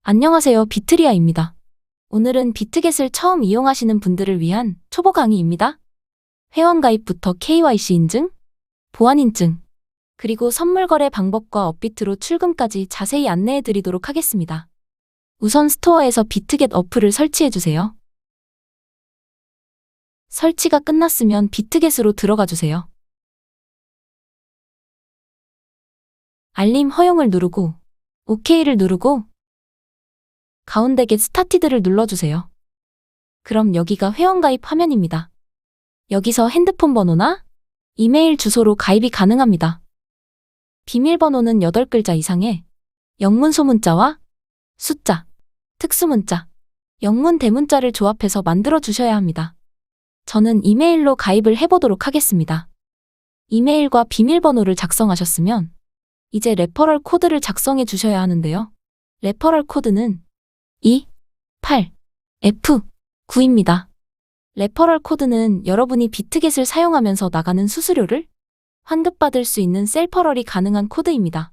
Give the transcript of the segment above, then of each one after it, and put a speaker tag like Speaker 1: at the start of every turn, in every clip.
Speaker 1: 안녕하세요. 비트리아입니다. 오늘은 비트겟을 처음 이용하시는 분들을 위한 초보 강의입니다. 회원가입부터 KYC 인증, 보안 인증, 그리고 선물 거래 방법과 업비트로 출금까지 자세히 안내해 드리도록 하겠습니다. 우선 스토어에서 비트겟 어플을 설치해 주세요. 설치가 끝났으면 비트겟으로 들어가 주세요. 알림 허용을 누르고 OK를 누르고 가운데 Get Started를 눌러주세요. 그럼 여기가 회원가입 화면입니다. 여기서 핸드폰 번호나 이메일 주소로 가입이 가능합니다. 비밀번호는 8글자 이상의 영문 소문자와 숫자, 특수문자, 영문 대문자를 조합해서 만들어 주셔야 합니다. 저는 이메일로 가입을 해보도록 하겠습니다. 이메일과 비밀번호를 작성하셨으면 이제 레퍼럴 코드를 작성해 주셔야 하는데요. 레퍼럴 코드는 28F9입니다. 레퍼럴 코드는 여러분이 비트겟을 사용하면서 나가는 수수료를 환급받을 수 있는 셀퍼럴이 가능한 코드입니다.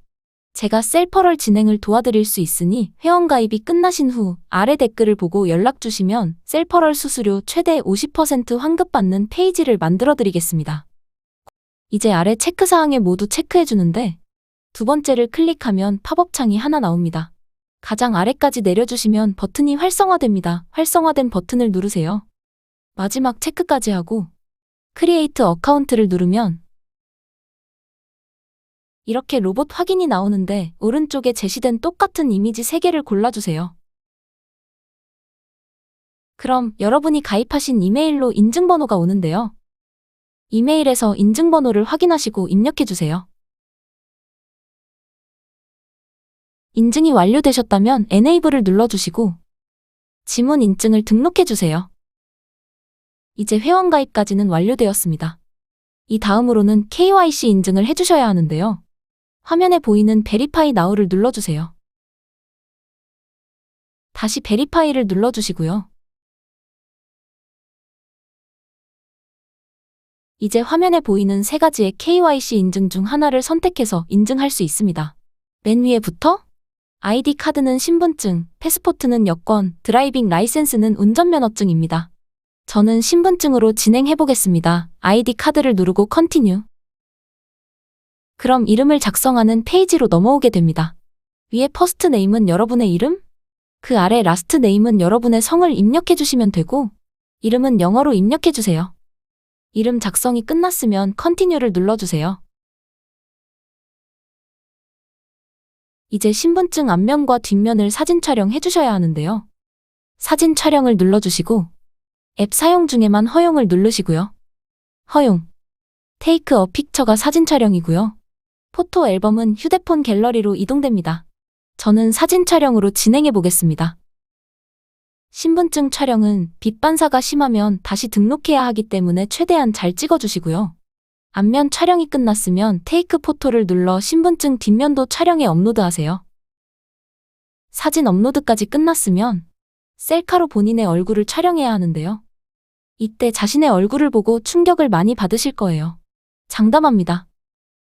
Speaker 1: 제가 셀퍼럴 진행을 도와드릴 수 있으니 회원가입이 끝나신 후 아래 댓글을 보고 연락 주시면 셀퍼럴 수수료 최대 50% 환급받는 페이지를 만들어 드리겠습니다. 이제 아래 체크사항에 모두 체크해 주는데 두 번째를 클릭하면 팝업 창이 하나 나옵니다. 가장 아래까지 내려주시면 버튼이 활성화됩니다. 활성화된 버튼을 누르세요. 마지막 체크까지 하고 크리에이트 어카운트를 누르면 이렇게 로봇 확인이 나오는데 오른쪽에 제시된 똑같은 이미지 3개를 골라주세요. 그럼 여러분이 가입하신 이메일로 인증번호가 오는데요. 이메일에서 인증번호를 확인하시고 입력해주세요. 인증이 완료되셨다면 Enable을 눌러주시고 지문 인증을 등록해주세요. 이제 회원가입까지는 완료되었습니다. 이 다음으로는 KYC 인증을 해주셔야 하는데요. 화면에 보이는 Verify Now를 눌러주세요. 다시 Verify를 눌러주시고요. 이제 화면에 보이는 3가지의 KYC 인증 중 하나를 선택해서 인증할 수 있습니다. 맨 위에부터 아이디 카드는 신분증, 패스포트는 여권, 드라이빙 라이센스는 운전면허증입니다. 저는 신분증으로 진행해 보겠습니다. 아이디 카드를 누르고 컨티뉴. 그럼 이름을 작성하는 페이지로 넘어오게 됩니다. 위에 퍼스트 네임은 여러분의 이름, 그 아래 라스트 네임은 여러분의 성을 입력해 주시면 되고 이름은 영어로 입력해 주세요. 이름 작성이 끝났으면 컨티뉴를 눌러주세요. 이제 신분증 앞면과 뒷면을 사진 촬영해 주셔야 하는데요. 사진 촬영을 눌러주시고 앱 사용 중에만 허용을 누르시고요. 허용. 테이크 어 픽처가 사진 촬영이고요. 포토 앨범은 휴대폰 갤러리로 이동됩니다. 저는 사진 촬영으로 진행해 보겠습니다. 신분증 촬영은 빛 반사가 심하면 다시 등록해야 하기 때문에 최대한 잘 찍어주시고요. 앞면 촬영이 끝났으면 테이크 포토를 눌러 신분증 뒷면도 촬영해 업로드하세요. 사진 업로드까지 끝났으면 셀카로 본인의 얼굴을 촬영해야 하는데요. 이때 자신의 얼굴을 보고 충격을 많이 받으실 거예요. 장담합니다.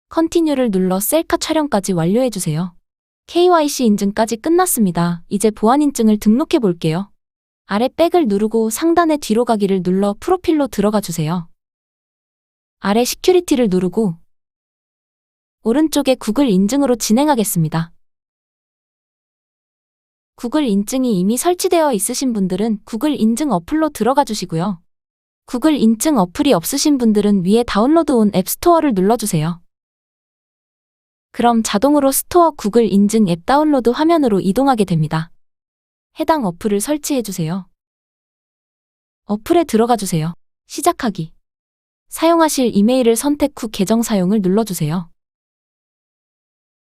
Speaker 1: 컨티뉴를 눌러 셀카 촬영까지 완료해주세요. KYC 인증까지 끝났습니다. 이제 보안 인증을 등록해 볼게요. 아래 백을 누르고 상단의 뒤로 가기를 눌러 프로필로 들어가 주세요. 아래 시큐리티를 누르고 오른쪽에 구글 인증으로 진행하겠습니다. 구글 인증이 이미 설치되어 있으신 분들은 구글 인증 어플로 들어가 주시고요. 구글 인증 어플이 없으신 분들은 위에 다운로드 온 앱 스토어를 눌러주세요. 그럼 자동으로 스토어 구글 인증 앱 다운로드 화면으로 이동하게 됩니다. 해당 어플을 설치해 주세요. 어플에 들어가 주세요. 시작하기. 사용하실 이메일을 선택 후 계정 사용을 눌러주세요.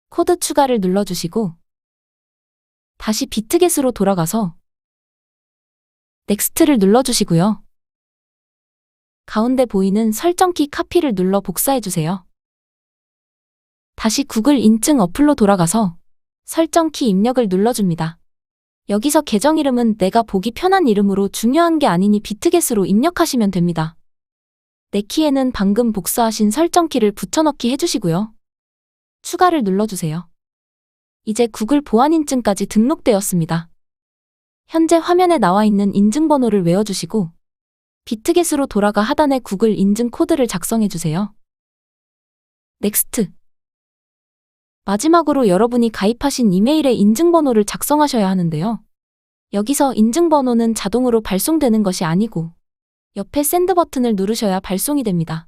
Speaker 1: 코드 추가를 눌러주시고 다시 비트겟으로 돌아가서 넥스트를 눌러주시고요. 가운데 보이는 설정키 카피를 눌러 복사해주세요. 다시 구글 인증 어플로 돌아가서 설정키 입력을 눌러줍니다. 여기서 계정 이름은 내가 보기 편한 이름으로 중요한 게 아니니 비트겟으로 입력하시면 됩니다. 내 키에는 방금 복사하신 설정키를 붙여넣기 해주시고요. 추가를 눌러주세요. 이제 구글 보안인증까지 등록되었습니다. 현재 화면에 나와 있는 인증번호를 외워주시고 비트겟으로 돌아가 하단에 구글 인증 코드를 작성해주세요. 넥스트. 마지막으로 여러분이 가입하신 이메일에 인증번호를 작성하셔야 하는데요. 여기서 인증번호는 자동으로 발송되는 것이 아니고 옆에 샌드 버튼을 누르셔야 발송이 됩니다.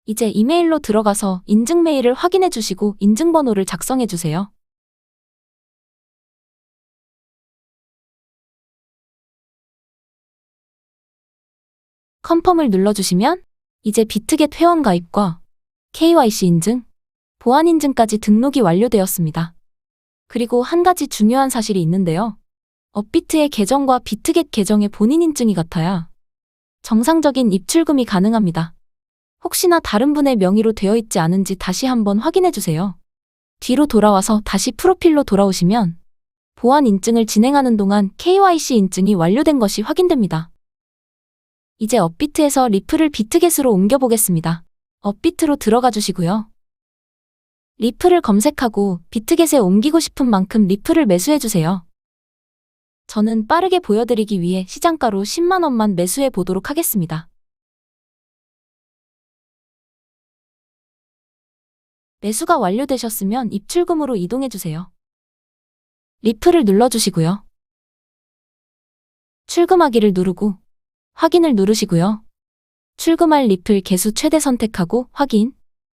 Speaker 1: 이제 이메일로 들어가서 인증 메일을 확인해 주시고 인증번호를 작성해 주세요. 컨펌을 눌러주시면 이제 비트겟 회원 가입과 KYC 인증, 보안 인증까지 등록이 완료되었습니다. 그리고 한 가지 중요한 사실이 있는데요. 업비트의 계정과 비트겟 계정의 본인 인증이 같아야 정상적인 입출금이 가능합니다. 혹시나 다른 분의 명의로 되어 있지 않은지 다시 한번 확인해 주세요. 뒤로 돌아와서 다시 프로필로 돌아오시면 보안 인증을 진행하는 동안 KYC 인증이 완료된 것이 확인됩니다. 이제 업비트에서 리플을 비트겟으로 옮겨보겠습니다. 업비트로 들어가 주시고요. 리플을 검색하고 비트겟에 옮기고 싶은 만큼 리플을 매수해 주세요. 저는 빠르게 보여드리기 위해 시장가로 10만 원만 매수해 보도록 하겠습니다. 매수가 완료되셨으면 입출금으로 이동해 주세요. 리플을 눌러주시고요. 출금하기를 누르고 확인을 누르시고요. 출금할 리플 개수 최대 선택하고 확인.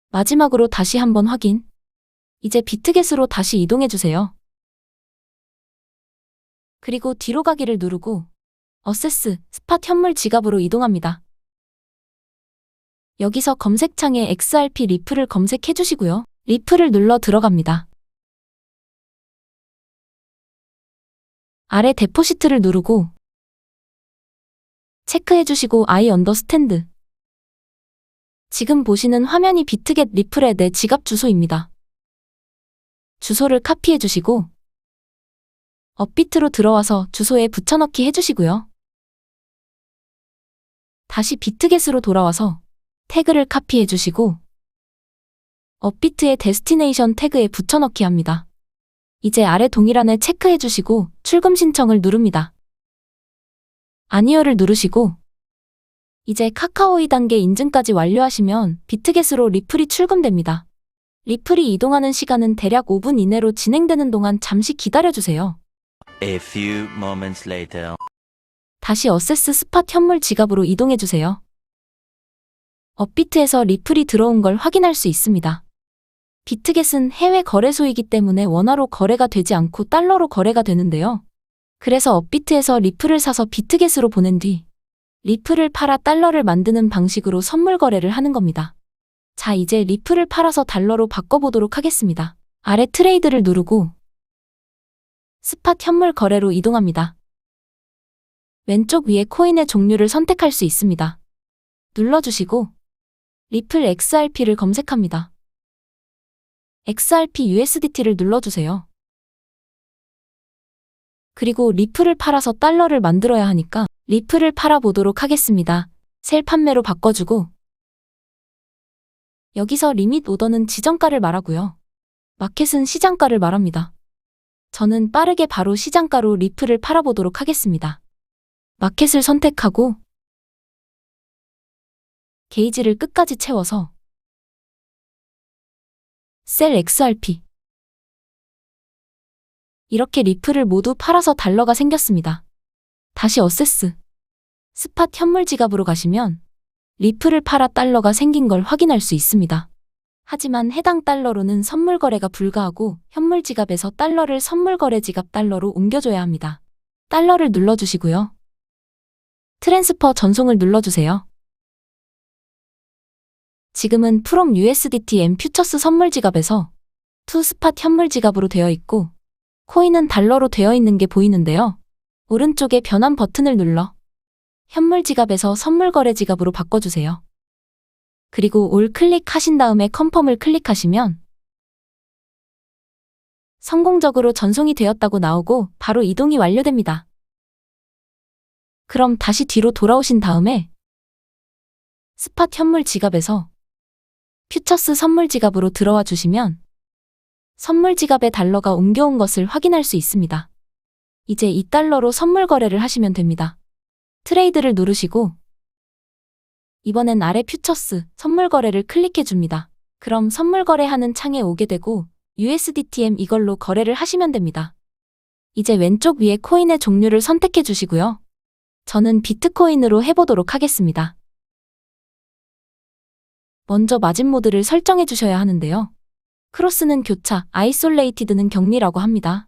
Speaker 1: 마지막으로 다시 한번 확인. 이제 비트겟으로 다시 이동해 주세요. 그리고 뒤로 가기를 누르고 어세스, 스팟 현물 지갑으로 이동합니다. 여기서 검색창에 XRP 리플을 검색해 주시고요. 리플을 눌러 들어갑니다. 아래 데포시트를 누르고 체크해 주시고 I understand. 지금 보시는 화면이 비트겟 리플의 내 지갑 주소입니다. 주소를 카피해 주시고 업비트로 들어와서 주소에 붙여넣기 해주시고요. 다시 비트겟으로 돌아와서 태그를 카피해 주시고 업비트의 데스티네이션 태그에 붙여넣기 합니다. 이제 아래 동일한에 체크해 주시고 출금 신청을 누릅니다. 아니요를 누르시고 이제 카카오 2단계 인증까지 완료하시면 비트겟으로 리플이 출금됩니다. 리플이 이동하는 시간은 대략 5분 이내로 진행되는 동안 잠시 기다려주세요.
Speaker 2: A few moments later.
Speaker 1: 다시 어세스 스팟 현물 지갑으로 이동해주세요. 업비트에서 리플이 들어온 걸 확인할 수 있습니다. 비트겟은 해외 거래소이기 때문에 원화로 거래가 되지 않고 달러로 거래가 되는데요. 그래서 업비트에서 리플을 사서 비트겟으로 보낸 뒤 리플을 팔아 달러를 만드는 방식으로 선물 거래를 하는 겁니다. 자, 이제 리플을 팔아서 달러로 바꿔보도록 하겠습니다. 아래 트레이드를 누르고 스팟 현물 거래로 이동합니다. 왼쪽 위에 코인의 종류를 선택할 수 있습니다. 눌러주시고 리플 XRP를 검색합니다. XRP USDT를 눌러주세요. 그리고 리플을 팔아서 달러를 만들어야 하니까 리플을 팔아보도록 하겠습니다. 셀 판매로 바꿔주고 여기서 리밋 오더는 지정가를 말하고요. 마켓은 시장가를 말합니다. 저는 빠르게 바로 시장가로 리플을 팔아보도록 하겠습니다. 마켓을 선택하고 게이지를 끝까지 채워서 셀 XRP. 이렇게 리플을 모두 팔아서 달러가 생겼습니다. 다시 어세스. 스팟 현물 지갑으로 가시면 리플을 팔아 달러가 생긴 걸 확인할 수 있습니다. 하지만 해당 달러로는 선물 거래가 불가하고 현물 지갑에서 달러를 선물 거래 지갑 달러로 옮겨줘야 합니다. 달러를 눌러주시고요. 트랜스퍼 전송을 눌러주세요. 지금은 프롬 USDT M 퓨처스 선물 지갑에서 투 스팟 현물 지갑으로 되어 있고 코인은 달러로 되어 있는 게 보이는데요. 오른쪽에 변환 버튼을 눌러 현물 지갑에서 선물 거래 지갑으로 바꿔주세요. 그리고 올 클릭하신 다음에 컨펌을 클릭하시면 성공적으로 전송이 되었다고 나오고 바로 이동이 완료됩니다. 그럼 다시 뒤로 돌아오신 다음에 스팟 현물 지갑에서 퓨처스 선물 지갑으로 들어와 주시면 선물 지갑에 달러가 옮겨온 것을 확인할 수 있습니다. 이제 2달러로 선물 거래를 하시면 됩니다. 트레이드를 누르시고 이번엔 아래 퓨처스 선물 거래를 클릭해 줍니다. 그럼 선물 거래하는 창에 오게 되고 USDTM 이걸로 거래를 하시면 됩니다. 이제 왼쪽 위에 코인의 종류를 선택해 주시고요. 저는 비트코인으로 해보도록 하겠습니다. 먼저 마진 모드를 설정해 주셔야 하는데요. 크로스는 교차, 아이솔레이티드는 격리라고 합니다.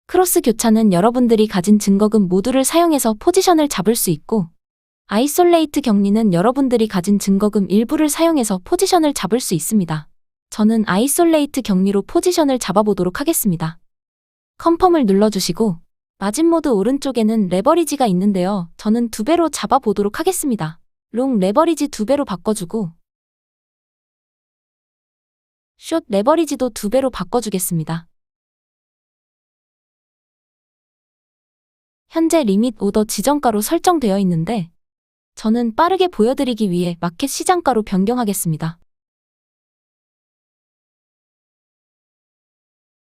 Speaker 1: 크로스 교차는 여러분들이 가진 증거금 모두를 사용해서 포지션을 잡을 수 있고, 아이솔레이트 격리는 여러분들이 가진 증거금 일부를 사용해서 포지션을 잡을 수 있습니다. 저는 아이솔레이트 격리로 포지션을 잡아보도록 하겠습니다. 컨펌을 눌러주시고 마진 모드 오른쪽에는 레버리지가 있는데요. 저는 2배로 잡아보도록 하겠습니다. 롱 레버리지 2배로 바꿔주고 숏 레버리지도 2배로 바꿔주겠습니다. 현재 리밋 오더 지정가로 설정되어 있는데 저는 빠르게 보여드리기 위해 마켓 시장가로 변경하겠습니다.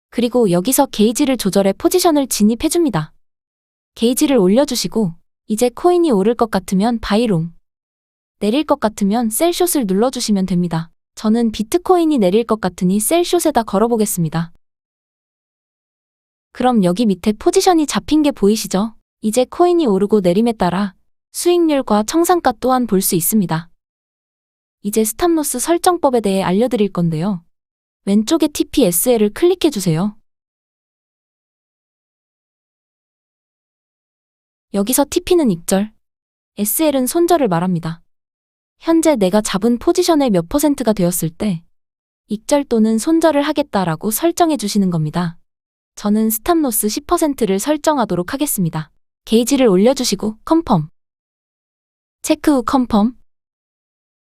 Speaker 1: 그리고 여기서 게이지를 조절해 포지션을 진입해줍니다. 게이지를 올려주시고 이제 코인이 오를 것 같으면 바이롱, 내릴 것 같으면 셀숏을 눌러주시면 됩니다. 저는 비트코인이 내릴 것 같으니 셀숏에다 걸어보겠습니다. 그럼 여기 밑에 포지션이 잡힌 게 보이시죠? 이제 코인이 오르고 내림에 따라 수익률과 청산가 또한 볼 수 있습니다. 이제 스탑로스 설정법에 대해 알려드릴 건데요. 왼쪽에 TPSL을 클릭해주세요. 여기서 TP는 익절, SL은 손절을 말합니다. 현재 내가 잡은 포지션의 몇 %가 되었을 때 익절 또는 손절을 하겠다라고 설정해 주시는 겁니다. 저는 스탑로스 10%를 설정하도록 하겠습니다. 게이지를 올려주시고 컨펌. 체크 후 컨펌.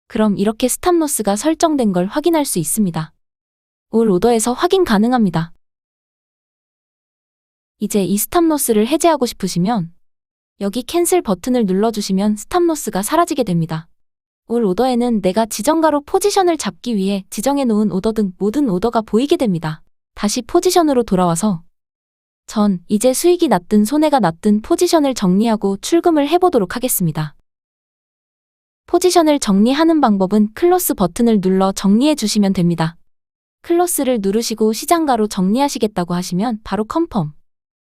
Speaker 1: 그럼 이렇게 스탑로스가 설정된 걸 확인할 수 있습니다. 올 오더에서 확인 가능합니다. 이제 이 스탑로스를 해제하고 싶으시면 여기 캔슬 버튼을 눌러주시면 스탑로스가 사라지게 됩니다. 올 오더에는 내가 지정가로 포지션을 잡기 위해 지정해 놓은 오더 등 모든 오더가 보이게 됩니다. 다시 포지션으로 돌아와서 전 이제 수익이 났든 손해가 났든 포지션을 정리하고 출금을 해보도록 하겠습니다. 포지션을 정리하는 방법은 클로스 버튼을 눌러 정리해 주시면 됩니다. 클로스를 누르시고 시장가로 정리하시겠다고 하시면 바로 컨펌.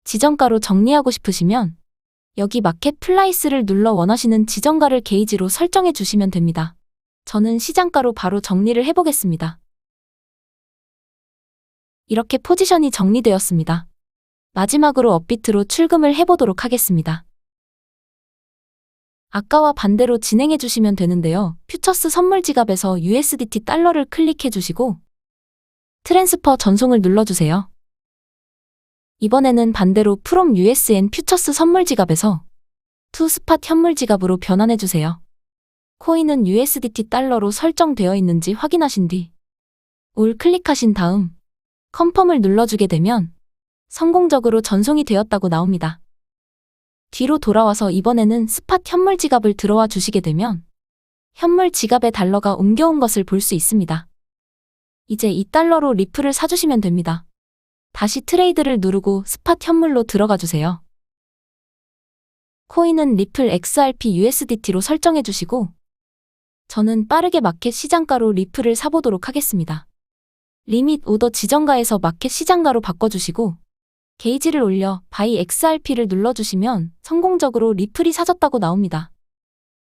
Speaker 1: 지정가로 정리하고 싶으시면 여기 마켓 플라이스를 눌러 원하시는 지정가를 게이지로 설정해 주시면 됩니다. 저는 시장가로 바로 정리를 해보겠습니다. 이렇게 포지션이 정리되었습니다. 마지막으로 업비트로 출금을 해보도록 하겠습니다. 아까와 반대로 진행해 주시면 되는데요. 퓨처스 선물 지갑에서 USDT 달러를 클릭해 주시고 트랜스퍼 전송을 눌러주세요. 이번에는 반대로 프롬 USN 퓨처스 선물 지갑에서 투 스팟 현물 지갑으로 변환해 주세요. 코인은 USDT 달러로 설정되어 있는지 확인하신 뒤 올 클릭하신 다음 컨펌을 눌러주게 되면 성공적으로 전송이 되었다고 나옵니다. 뒤로 돌아와서 이번에는 스팟 현물 지갑을 들어와 주시게 되면 현물 지갑에 달러가 옮겨온 것을 볼 수 있습니다. 이제 2달러로 리플을 사주시면 됩니다. 다시 트레이드를 누르고 스팟 현물로 들어가 주세요. 코인은 리플 XRP USDT로 설정해 주시고 저는 빠르게 마켓 시장가로 리플을 사보도록 하겠습니다. 리밋 오더 지정가에서 마켓 시장가로 바꿔주시고 게이지를 올려 바이 XRP를 눌러주시면 성공적으로 리플이 사졌다고 나옵니다.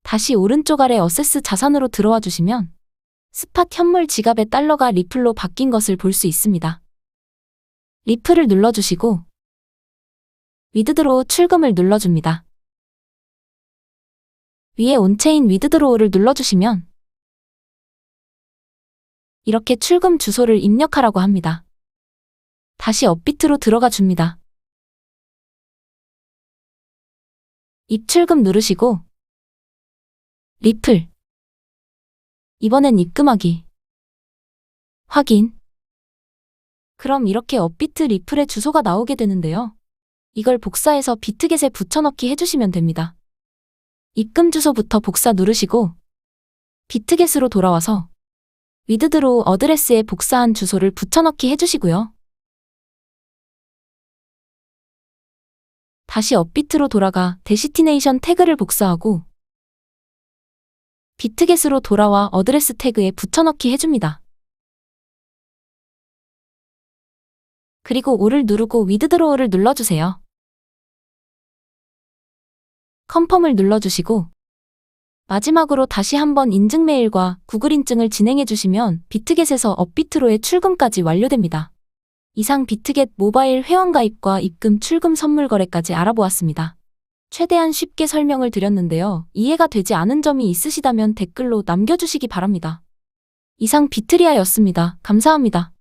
Speaker 1: 다시 오른쪽 아래 어세스 자산으로 들어와 주시면 스팟 현물 지갑의 달러가 리플로 바뀐 것을 볼 수 있습니다. 리플을 눌러주시고 위드드로우 출금을 눌러줍니다. 위에 온체인 위드드로우를 눌러주시면 이렇게 출금 주소를 입력하라고 합니다. 다시 업비트로 들어가 줍니다. 입출금 누르시고 리플. 이번엔 입금하기. 확인. 그럼 이렇게 업비트 리플의 주소가 나오게 되는데요. 이걸 복사해서 비트겟에 붙여넣기 해주시면 됩니다. 입금 주소부터 복사 누르시고 비트겟으로 돌아와서 위드드로우 어드레스에 복사한 주소를 붙여넣기 해주시고요. 다시 업비트로 돌아가 데시티네이션 태그를 복사하고 비트겟으로 돌아와 어드레스 태그에 붙여넣기 해줍니다. 그리고 O를 누르고 위드드로우를 눌러주세요. 컨펌을 눌러주시고 마지막으로 다시 한번 인증 메일과 구글 인증을 진행해주시면 비트겟에서 업비트로의 출금까지 완료됩니다. 이상 비트겟 모바일 회원가입과 입금, 출금, 선물 거래까지 알아보았습니다. 최대한 쉽게 설명을 드렸는데요. 이해가 되지 않은 점이 있으시다면 댓글로 남겨주시기 바랍니다. 이상 비트리아였습니다. 감사합니다.